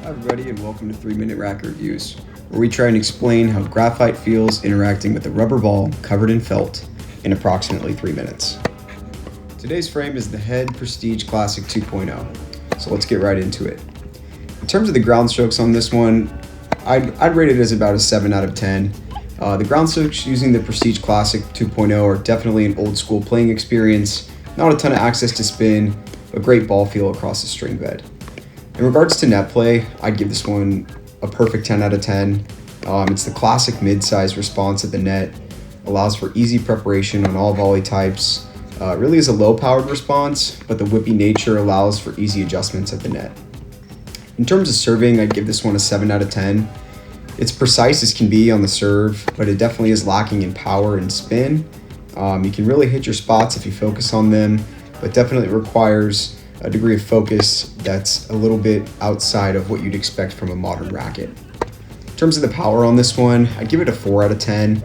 Hi everybody and welcome to 3-Minute Racquet Reviews, where we try and explain how graphite feels interacting with a rubber ball covered in felt in approximately 3 minutes. Today's frame is the Head Prestige Classic 2.0, so let's get right into it. In terms of the ground strokes on this one, I'd rate it as about a 7 out of 10. The ground strokes using the Prestige Classic 2.0 are definitely an old school playing experience, not a ton of access to spin, but great ball feel across the string bed. In regards to net play, I'd give this one a perfect 10 out of 10. It's the classic mid-size response at the net, allows for easy preparation on all volley types. Really is a low-powered response, but the whippy nature allows for easy adjustments at the net. In terms of serving, I'd give this one a 7 out of 10. It's precise as can be on the serve, but it definitely is lacking in power and spin. You can really hit your spots if you focus on them, but definitely requires a degree of focus that's a little bit outside of what you'd expect from a modern racket. In terms of the power on this one, I'd give it a 4 out of 10.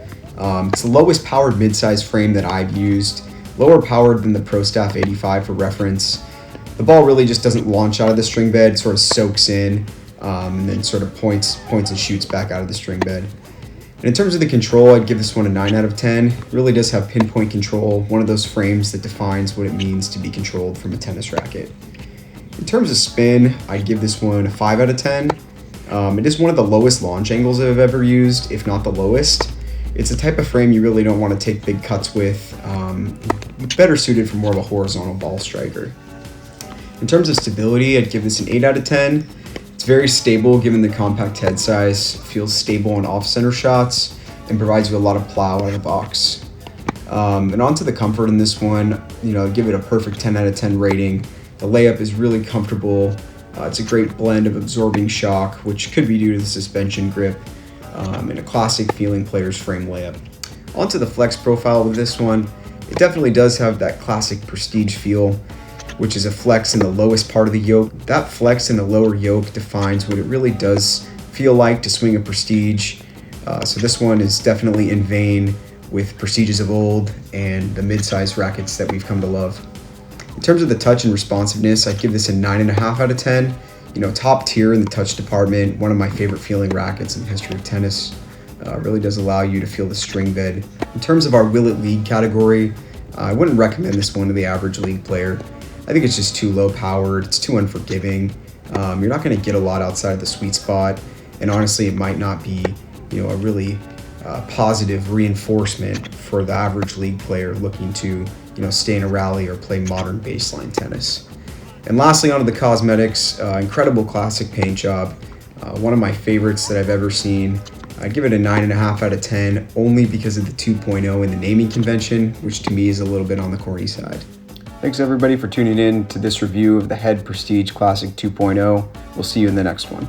It's the lowest powered mid-size frame that I've used, lower powered than the Pro Staff 85 for reference. The ball really just doesn't launch out of the string bed, it sort of soaks in and then sort of points and shoots back out of the string bed. And in terms of the control, I'd give this one a 9 out of 10. It really does have pinpoint control, one of those frames that defines what it means to be controlled from a tennis racket. In terms of spin, I'd give this one a 5 out of 10. It is one of the lowest launch angles I've ever used, if not the lowest. It's a type of frame you really don't want to take big cuts with. It's better suited for more of a horizontal ball striker. In terms of stability, I'd give this an 8 out of 10. It's very stable given the compact head size, feels stable on off-center shots, and provides you a lot of plow out of the box. And onto the comfort in this one, give it a perfect 10 out of 10 rating. The layup is really comfortable. It's a great blend of absorbing shock, which could be due to the suspension grip, and a classic feeling player's frame layup. Onto the flex profile with this one, it definitely does have that classic Prestige feel, which is a flex in the lowest part of the yoke. That flex in the lower yoke defines what it really does feel like to swing a Prestige. So this one is definitely in vein with Prestiges of old and the mid-sized rackets that we've come to love. In terms of the touch and responsiveness, I'd give this a 9.5 out of 10. Top tier in the touch department, one of my favorite feeling rackets in the history of tennis. Really does allow you to feel the string bed. In terms of our Will It League category, I wouldn't recommend this one to the average league player. I think it's just too low powered, it's too unforgiving. You're not going to get a lot outside of the sweet spot, and honestly it might not be a really positive reinforcement for the average league player looking to stay in a rally or play modern baseline tennis. And lastly, onto the cosmetics, incredible classic paint job, one of my favorites that I've ever seen. I'd give it a 9.5 out of 10 only because of the 2.0 in the naming convention, which to me is a little bit on the corny side. Thanks everybody for tuning in to this review of the Head Prestige Classic 2.0. We'll see you in the next one.